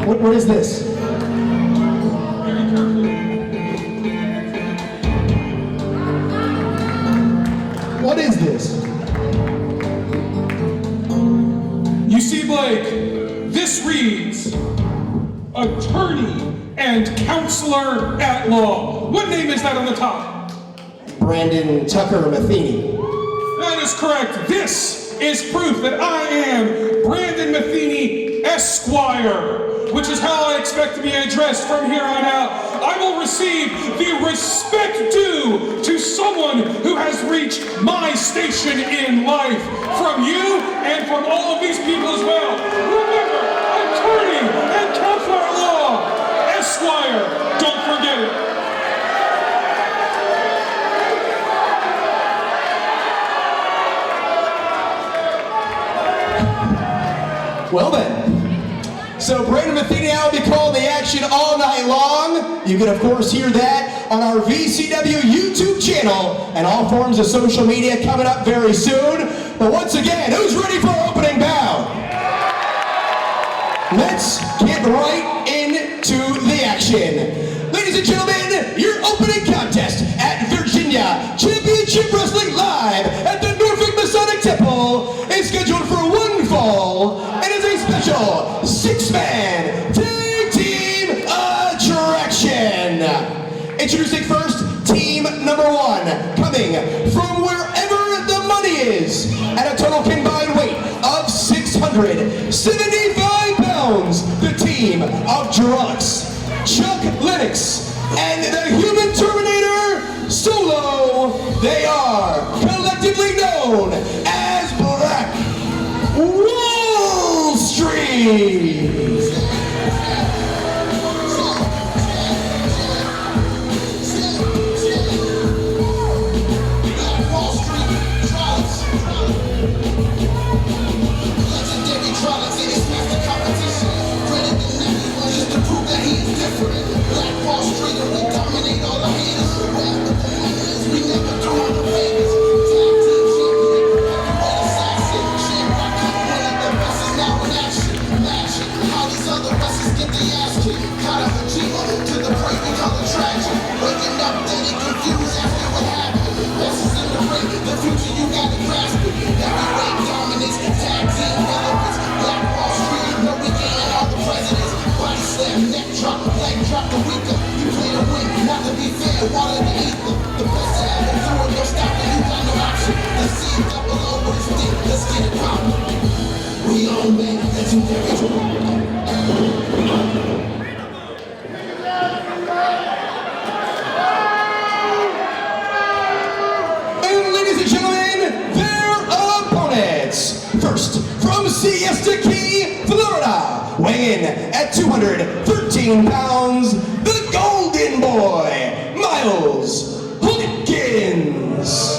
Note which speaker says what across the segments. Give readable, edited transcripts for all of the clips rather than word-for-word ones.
Speaker 1: What is this? What is this?
Speaker 2: You see, Blake, this reads Attorney and Counselor at Law. What name is that on the top?
Speaker 1: Brandon Tucker Metheny.
Speaker 2: That is correct. This is proof that I am Brandon Metheny, Esquire, which is how I expect to be addressed from here on out. I will receive the respect due to someone who has reached my station in life, from you and from all of these people as well. Remember, attorney and counselor at law, Esquire, don't forget it.
Speaker 1: Well then, so Brandon Metheny will be calling the action all night long. You can of course hear that on our VCW YouTube channel and all forms of social media coming up very soon. But once again, who's ready for our opening bout? Let's get right into the action. Ladies and gentlemen, your opening contest at Virginia Championship Wrestling Live at the Norfolk Masonic Temple is scheduled for one fall and is a special six-man tag team attraction. Introducing first, team number one, coming from wherever the money is, at a total combined weight of 675 pounds, the team of Drolix, Chuck Lennox, and the Human Terminator Solo. They are collectively known as Black Wallstreet.
Speaker 3: Black Wallstreet, and we dominate all the haters. We never do on the favors. Tag team champion, heavyweight assassin. Shamrock Cup winner, the best is now in action. Imagine how these other wrestlers get their ass kicked. Caught a Hajima to the break, we call it tragic. Waking up, then he confused, asking what happened. Best is in the ring, the future you gotta grasp it. Heavyweight dominance, tag team relevance. Black Wallstreet, no we getting all the presidents. Body slam, neck drop, leg drop the weaker. You play to win, not to be fair, water the ether. The best to ever do it, no stopping, you got no option. Let's see it double over this thing, let's get it poppin'. We on, man, that's who there is.
Speaker 1: And ladies and gentlemen, their opponents. First, from Siesta Key, Florida, weighing in at 213 pounds, the Golden Boy, Myles Hawkins.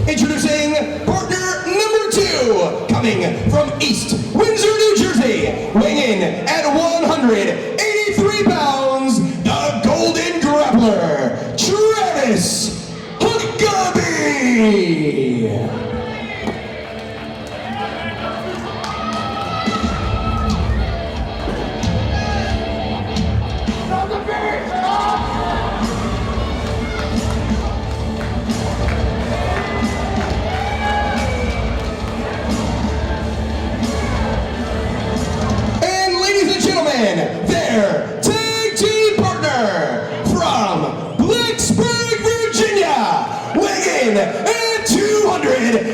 Speaker 1: Introducing partner number two, coming from East Windsor, New Jersey, weighing in at 183 pounds, the Golden Grappler, Travis Huckabee. Their tag team partner from Blacksburg, Virginia, weighing in at 200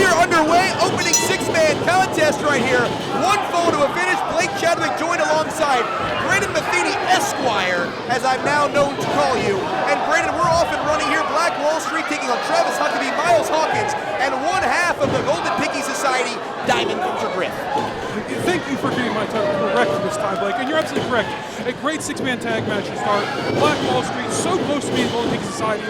Speaker 1: we are underway. Opening six-man contest right here. One fall to a finish. Blake Chadwick joined alongside Brandon Metheny Esquire, as I'm now known to call you. And Brandon, we're off and running here. Black Wallstreet taking on Travis Huckabee Myles Hawkins, and one half of the Golden Picky Society, Diamond Victor Griff.
Speaker 2: Thank you for getting my title correct this time, Blake, and you're absolutely correct. A great six-man tag match to start. Black Wallstreet, so close to being Golden Picky Society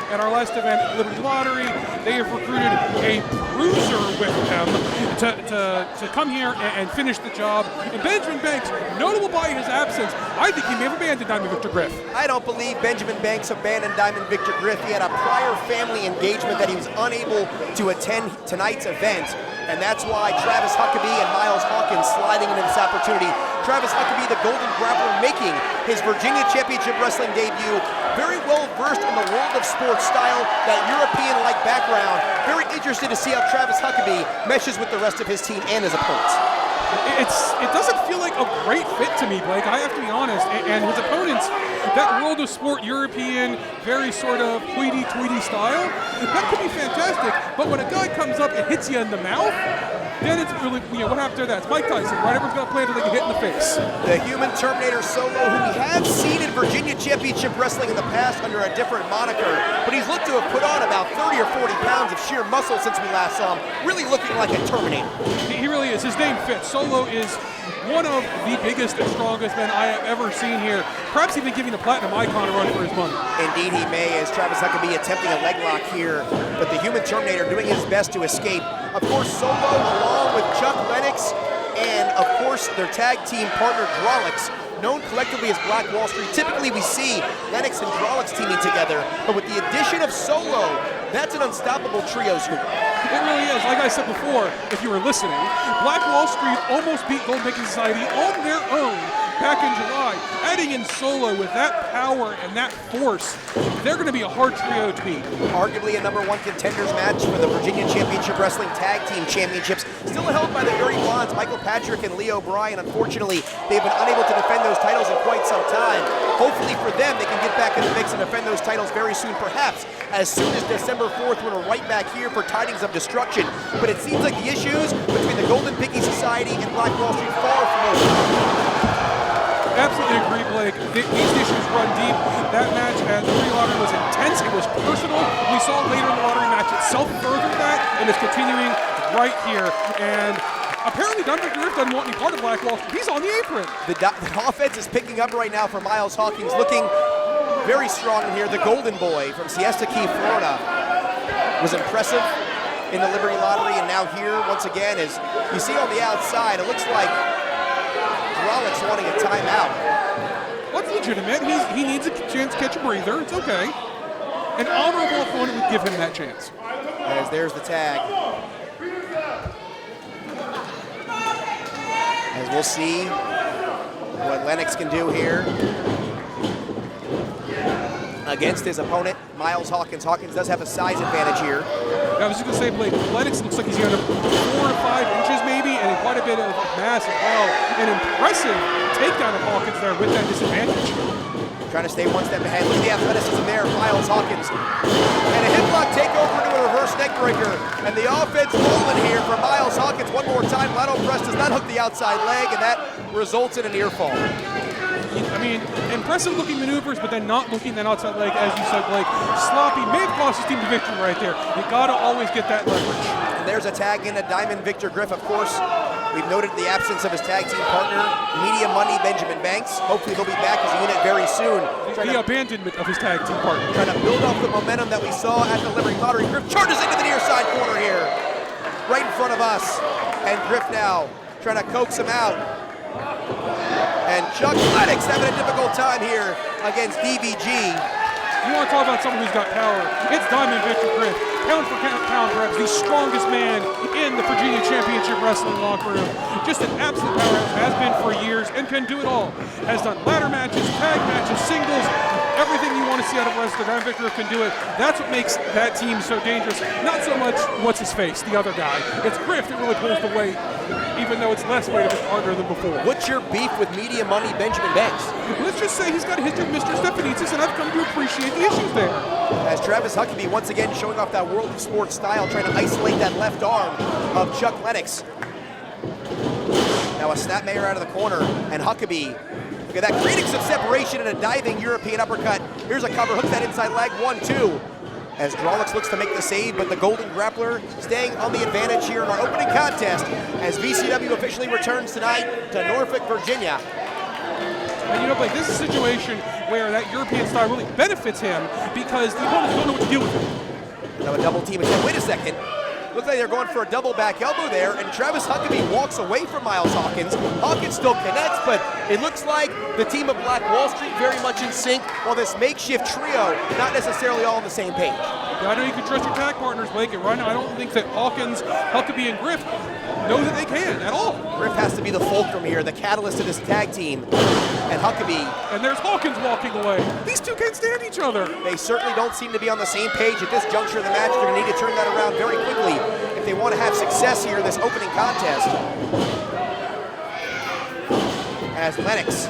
Speaker 2: at our last event at Liberty Lottery. They have recruited a bruiser with them to come here and finish the job. And Benjamin Banks, notable by his absence, I think he may have abandoned Diamond Victor Griff.
Speaker 1: I don't believe Benjamin Banks abandoned Diamond Victor Griff. He had a prior family engagement that he was unable to attend tonight's event. And that's why Travis Huckabee and Myles Hawkins sliding into this opportunity. Travis Huckabee, the Golden Grappler, making his Virginia Championship Wrestling debut. Very well versed in the world of sports style, that European-like background. Very interested to see how Travis Huckabee meshes with the rest of his team and his opponents.
Speaker 2: It doesn't feel like a great fit to me, Blake. I have to be honest. And his opponents, that world of sport, European, very sort of hoity-toity style, that could be fantastic. But when a guy comes up and hits you in the mouth, then it's really, what happened to that? It's Mike Tyson, right? Everyone's got to play until they get hit in the face.
Speaker 1: The Human Terminator Solo, who we have seen in Virginia Championship Wrestling in the past under a different moniker, but he's looked to have put on about 30 or 40 pounds of sheer muscle since we last saw him, really looking like a Terminator.
Speaker 2: He really is. His name fits. Solo is one of the biggest and strongest men I have ever seen here. Perhaps even giving the Platinum Icon a run for his money.
Speaker 1: Indeed he may, as Travis Huckabee attempting a leg lock here, but the Human Terminator doing his best to escape. Of course, Solo along with Chuck Lennox and of course their tag team partner Drolix, known collectively as Black Wallstreet. Typically we see Lennox and Drolix teaming together, but with the addition of Solo, that's an unstoppable trios hoop.
Speaker 2: It really is. Like I said before, if you were listening, Black Wallstreet almost beat Golden Picky Society on their own back in July. Adding in Solo with that power and that force, they're going to be a hard trio to beat.
Speaker 1: Arguably a #1 contenders match for the Virginia Championship Wrestling Tag Team Championships, still held by the very blondes, Michael Patrick and Leo Bryan. Unfortunately, they've been unable to defend those titles in quite some time. Hopefully for them, they can get back in the mix and defend those titles very soon, perhaps as soon as December 4th, when we're right back here for Tidings of Destruction. But it seems like the issues between the Golden Picky Society and Black Wallstreet far from over.
Speaker 2: Absolutely agree, Blake. These issues run deep. That match at the pre-lottery was intense. It was personal. We saw later in the lottery match itself further that, and it's continuing right here. And apparently Diamond Victor Griff doesn't want any part of Black Wallstreet. He's on the apron.
Speaker 1: The offense is picking up right now for Myles Hawkins, looking very strong in here. The Golden Boy from Siesta Key, Florida, was impressive in the Liberty Lottery, and now here once again, as you see on the outside, it looks like Drolix wanting a timeout.
Speaker 2: What's legitimate? He needs a chance to catch a breather. It's okay. An honorable opponent would give him that chance.
Speaker 1: As there's the tag. As we'll see what Lennox can do here against his opponent, Myles Hawkins. Hawkins does have a size advantage here.
Speaker 2: I was just going to say, Blake, Lennox looks like he's got 4 to 5 inches maybe, and quite a bit of mass as well. An impressive takedown of Hawkins there with that disadvantage.
Speaker 1: Trying to stay one step ahead. Look at the athleticism there, Myles Hawkins. And a hip lock takeover to a reverse neck breaker. And the offense rolling here for Myles Hawkins one more time. Lateral press does not hook the outside leg, and that results in a near fall.
Speaker 2: I mean, impressive looking maneuvers, but then not looking that outside leg, as you said, Blake. Sloppy, may have cost his team the victory right there. You gotta always get that leverage.
Speaker 1: And there's a tag in a Diamond Victor Griff, of course. We've noted the absence of his tag team partner, Media Money Benjamin Banks. Hopefully they'll be back as a unit very soon.
Speaker 2: The abandonment of his tag team partner.
Speaker 1: Trying to build off the momentum that we saw at the Liberty Lottery. Griff charges into the near side corner here, right in front of us. And Griff now trying to coax him out. And Chuck Lennox having a difficult time here against DVG.
Speaker 2: You want to talk about someone who's got power? It's Diamond Victor Griff. Pound for pound, perhaps the strongest man in the Virginia Championship Wrestling locker room. Just an absolute powerhouse, has been for years, and can do it all. Has done ladder matches, tag matches, singles, everything you want to see out of Wrestler. That Victor can do it. That's what makes that team so dangerous. Not so much what's his face, the other guy. It's Griff that really pulls the weight, even though it's less weight of his partner than before.
Speaker 1: What's your beef with Media Money Benjamin Banks?
Speaker 2: Let's just say he's got a history of Mr. Stephanitis, and I've come to appreciate the issues there.
Speaker 1: As Travis Huckabee once again showing off that World of Sports style, trying to isolate that left arm of Chuck Lennox. Now a snapmare out of the corner, and Huckabee, look at that, creating some separation and a diving European uppercut. Here's a cover, hooks that inside leg, 1-2. As Drolix looks to make the save, but the Golden Grappler staying on the advantage here in our opening contest as VCW officially returns tonight to Norfolk, Virginia.
Speaker 2: And you know, Blake, this is a situation where that European style really benefits him because the opponents don't know what to do with him.
Speaker 1: Now a double team attempt. Wait a second. Looks like they're going for a double back elbow there, and Travis Huckabee walks away from Myles Hawkins. Hawkins still connects, but it looks like the team of Black Wallstreet very much in sync, while this makeshift trio not necessarily all on the same page.
Speaker 2: I know you can trust your tag partners, Blake, and right now I don't think that Hawkins, Huckabee, and Griff know that they can at all.
Speaker 1: Griff has to be the fulcrum here, the catalyst of this tag team, and Huckabee.
Speaker 2: And there's Hawkins walking away. These two can't stand each other.
Speaker 1: They certainly don't seem to be on the same page at this juncture of the match. They're going to need to turn that around very quickly if they want to have success here in this opening contest. As Lennox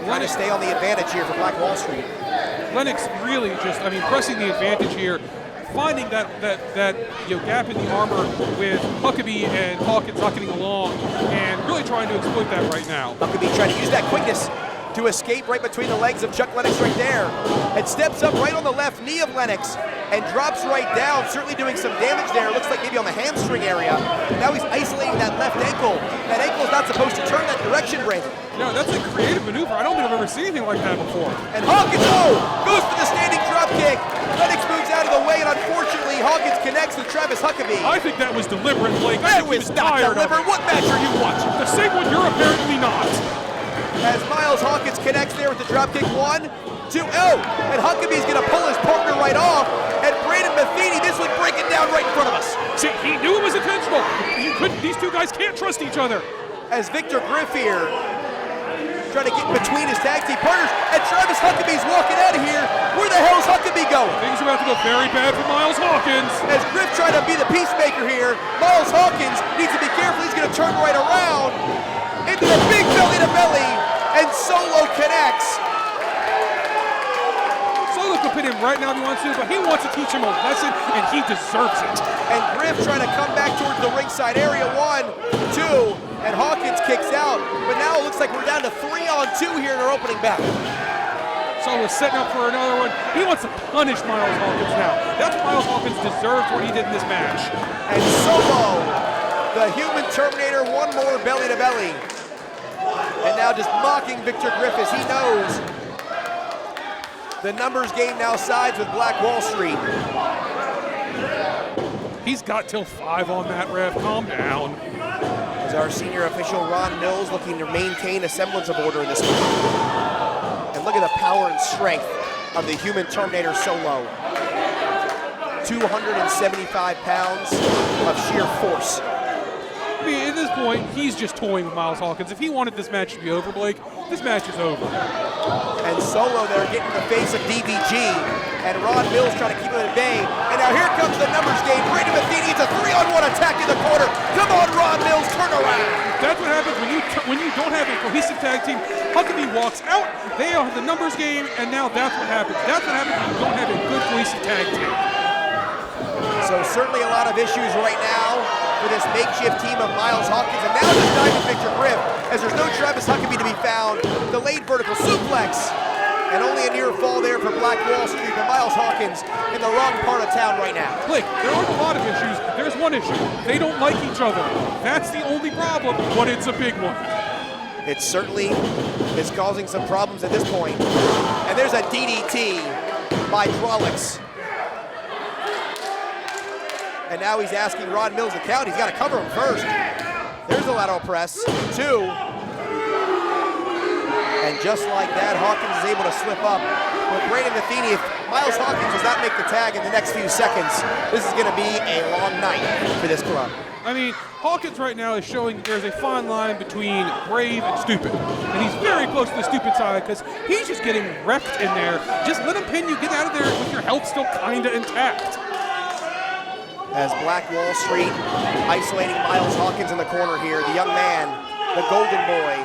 Speaker 1: trying to stay on the advantage here for Black Wallstreet.
Speaker 2: Lennox really just, pressing the advantage here, finding that gap in the armor with Huckabee and Hawkins not getting along, and really trying to exploit that right now.
Speaker 1: Huckabee trying to use that quickness to escape right between the legs of Chuck Lennox right there, and steps up right on the left knee of Lennox and drops right down, certainly doing some damage there. Looks like maybe on the hamstring area. Now he's isolating that left ankle. That ankle is not supposed to turn that direction, Brandon.
Speaker 2: No, that's a creative maneuver. I don't think I've ever seen anything like that before.
Speaker 1: And Hawkins, goes for the standing drop kick. Lennox moves out of the way, and unfortunately, Hawkins connects with Travis Huckabee.
Speaker 2: I think that was deliberate, Blake.
Speaker 1: That was not deliberate. What match are you watching?
Speaker 2: The same one you're apparently not.
Speaker 1: As Myles Hawkins connects there with the drop kick, 1, 2, and Huckabee's gonna pull his partner right off, and Brandon Metheny, this would break it down right in front of us.
Speaker 2: See, he knew it was intentional. These two guys can't trust each other.
Speaker 1: As Victor Griff here, trying to get between his tag team partners, and Travis Huckabee's walking out of here. Where the hell is Huckabee going?
Speaker 2: Things are about to go very bad for Myles Hawkins.
Speaker 1: As Griff trying to be the peacemaker here, Myles Hawkins needs to be careful. He's gonna turn right around into the big belly-to-belly, and Solo connects.
Speaker 2: Solo could pin him right now if he wants to, but he wants to teach him a lesson, and he deserves it.
Speaker 1: And Griff trying to come back towards the ringside area, 1, 2, and Hawkins kicks out. But now it looks like we're down to 3-on-2 here in our opening battle.
Speaker 2: Solo's setting up for another one. He wants to punish Myles Hawkins now. That's what Myles Hawkins deserves what he did in this match.
Speaker 1: And Solo, the human Terminator, one more belly-to-belly. And now just mocking Victor Griff as he knows the numbers game now sides with Black Wallstreet.
Speaker 2: He's got till 5 on that, ref. Calm down.
Speaker 1: As our senior official Ron Mills looking to maintain a semblance of order in this one. And look at the power and strength of the human Terminator Solo. 275 pounds of sheer force.
Speaker 2: At this point, he's just toying with Myles Hawkins. If he wanted this match to be over, Blake, this match is over.
Speaker 1: And Solo there getting the face of DVG, and Ron Mills trying to keep him at bay. And now here comes the numbers game. Brandon Metheny, it's a 3-on-1 attack in the corner. Come on, Ron Mills, turn around.
Speaker 2: That's what happens when you don't have a cohesive tag team. Huckabee walks out, they are the numbers game, and now that's what happens. That's what happens when you don't have a good cohesive tag team.
Speaker 1: So certainly a lot of issues right now for this makeshift team of Myles Hawkins, and now just diving Victor Griff, as there's no Travis Huckabee to be found. Delayed vertical suplex, and only a near fall there for Black Wallstreet, but Myles Hawkins in the wrong part of town right now.
Speaker 2: Blake, there aren't a lot of issues. There's one issue. They don't like each other. That's the only problem, but it's a big one.
Speaker 1: It certainly is causing some problems at this point. And there's a DDT by Drolix. And now he's asking Ron Mills to count. He's got to cover him first. There's a lateral press, 2. And just like that, Hawkins is able to slip up. But Brandon Metheny, if Myles Hawkins does not make the tag in the next few seconds, this is going to be a long
Speaker 4: night for this club.
Speaker 5: I mean, Hawkins right now is showing that there's a fine line between brave and stupid. And he's very close to the stupid side because he's just getting wrecked in there. Just let him pin you, get out of there with your health still kinda intact.
Speaker 4: As Black Wallstreet isolating Myles Hawkins in the corner here, the young man, the golden boy,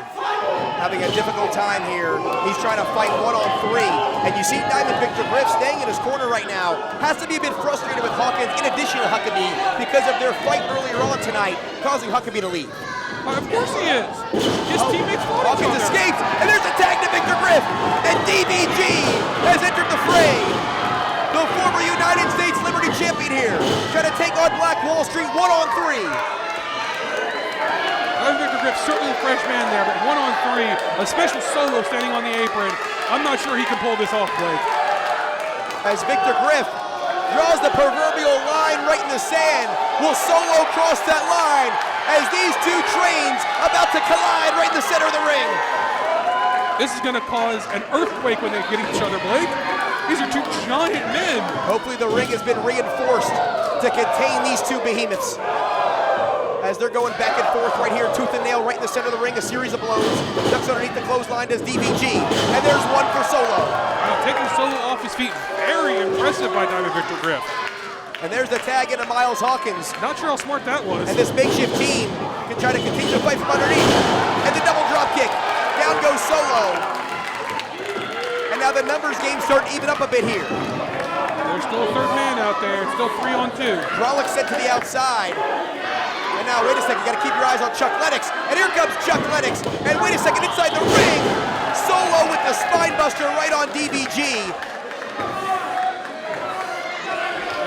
Speaker 4: having a difficult time here. He's trying to fight 1-on-3, and you see Diamond Victor Griff staying in his corner right now. Has to be a bit frustrated with Hawkins, in addition to Huckabee, because of their fight earlier on tonight, causing Huckabee to leave.
Speaker 5: Of course he is. His teammates fought each
Speaker 4: Hawkins
Speaker 5: other.
Speaker 4: escapes, and there's a tag to Victor Griff, and DVG has entered the fray. The former United States Liberty champion here, trying to take on Black Wallstreet 1-on-3.
Speaker 5: Victor Griff, certainly a fresh man there, but 1-on-3, a special solo standing on the apron. I'm not sure he can pull this off, Blake.
Speaker 4: As Victor Griff draws the proverbial line right in the sand, will Solo cross that line as these two trains about to collide right in the center of the ring?
Speaker 5: This is going to cause an earthquake when they get each other, Blake. These are two giant men.
Speaker 4: Hopefully the ring has been reinforced to contain these two behemoths. As they're going back and forth right here, tooth and nail right in the center of the ring, a series of blows. Ducks underneath the clothesline does DVG, and there's one for Solo.
Speaker 5: Taking Solo off his feet, very impressive by Diamond Victor Griff.
Speaker 4: And there's the tag into Myles Hawkins.
Speaker 5: Not sure how smart that was.
Speaker 4: And this makeshift team can try to continue to fight from underneath. And the double drop kick. Down goes Solo. And now the numbers game start to even up a bit here.
Speaker 5: There's still a third man out there. It's still 3-on-2.
Speaker 4: Drolix sent to the outside. And now, wait a second, you gotta keep your eyes on Chuck Lennox. And here comes Chuck Lennox. And wait a second, inside the ring, Solo with the spine buster right on DVG.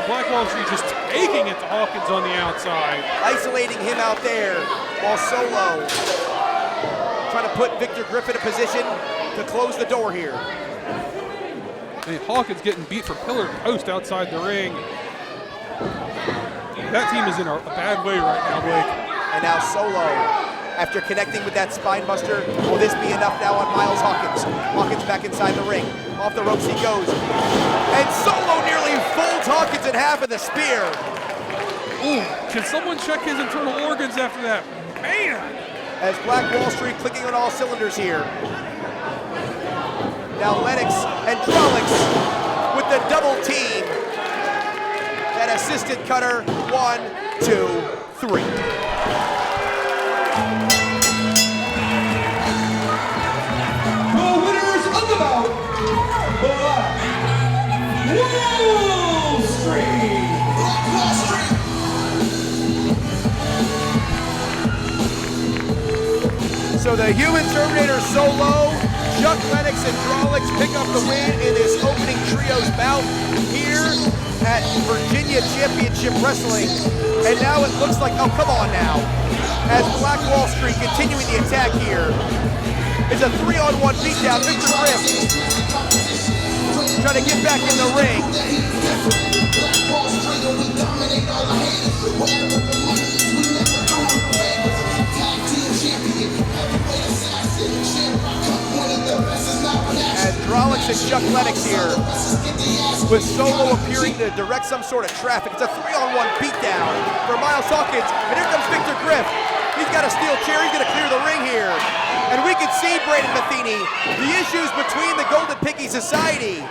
Speaker 5: Black Wallstreet just taking it to Hawkins on the outside.
Speaker 4: Isolating him out there while Solo trying to put Victor Griff in a position to close the door here.
Speaker 5: And Hawkins getting beat from pillar to post outside the ring. That team is in a bad way right now, Blake.
Speaker 4: And now Solo, after connecting with that spine buster, will this be enough now on Myles Hawkins? Hawkins back inside the ring. Off the ropes he goes. And Solo nearly folds Hawkins in half with a spear.
Speaker 5: Ooh, can someone check his internal organs after that? Man!
Speaker 4: As Black Wallstreet clicking on all cylinders here. Now Lennox and Drolix with the double team. That assisted cutter, 1, 2, 3.
Speaker 1: The winners of the bout, Black Wallstreet.
Speaker 3: Black Wallstreet.
Speaker 4: So the Human Terminator Solo, Chuck Lennox and Drolix pick up the win in this opening trios bout here at Virginia Championship Wrestling. And now it looks like, oh, come on now. As Black Wallstreet continuing the attack here. It's a 3-on-1 beatdown. Victor Griff trying to get back in the ring.
Speaker 3: Black Wallstreet, and we dominate all the haters. Whatever the money is, we never do them favors. Tag team champion, heavyweight assassin, Shamrock Cup winning, the best is not
Speaker 4: As Drolix and Chuck Lennox here, with Solo appearing to direct some sort of traffic. It's a 3-on-1 beatdown for Myles Hawkins, and here comes Victor Griff. He's got a steel chair, he's gonna clear the ring here. And we can see, Braden Metheny, the issues between the Golden Piggy Society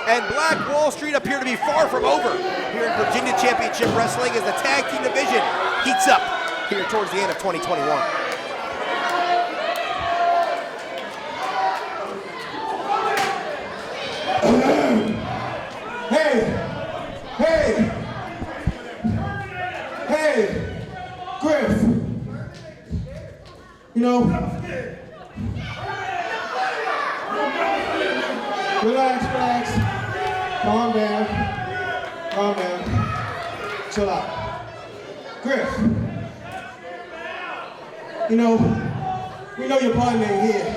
Speaker 4: and Black Wallstreet appear to be far from over here in Virginia Championship Wrestling as the tag team division heats up here towards the end of 2021.
Speaker 1: Hey, Griff. You know, relax, calm down, chill out. Griff, you know, we know your partner ain't here,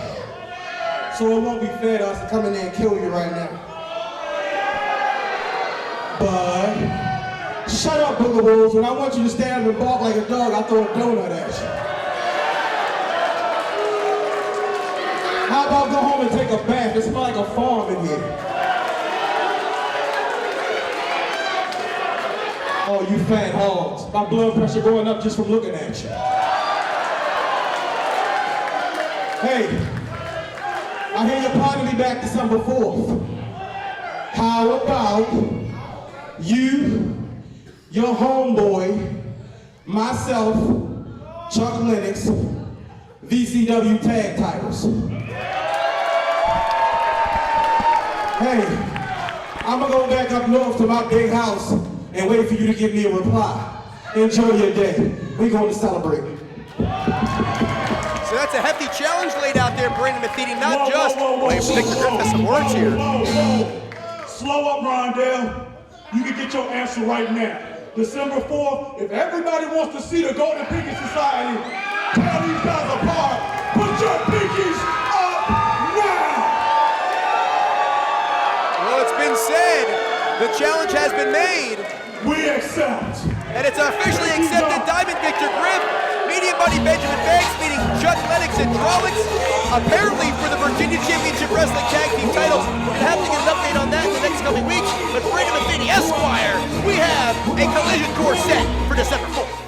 Speaker 1: so it won't be fair to us to come in there and kill you right now. But shut up, Boogaboos. When I want you to stand up and bark like a dog, I'll throw a donut at you. How about go home and take a bath? It's like a farm in here. Oh, you fat hogs. My blood pressure going up just from looking at you. Hey, I hear you're planning to be back December 4th. How about you, your homeboy, myself, Chuck Lennox, VCW tag titles? Hey, I'm gonna go back up north to my big house and wait for you to give me a reply. Enjoy your day. We're going to celebrate.
Speaker 4: So that's a hefty challenge laid out there, Brandon Metheny, not just wait for Victor Griff has some words here.
Speaker 6: Slow up, Rondell. You can get your answer right now. December 4th, if everybody wants to see the Golden Pinky Society tear these guys apart, put your pinkies up now!
Speaker 4: Well, it's been said, the challenge has been made.
Speaker 6: We accept.
Speaker 4: And it's officially accepted. Diamond Victor Griff, medium buddy Benjamin Banks, meeting Chuck Lennox and Drolix. Apparently for the Virginia Championship Wrestling Tag Team titles. We're gonna have to get an update on that in the next coming weeks. But Brandon Metheny, Esquire, we have a collision course set for December 4th.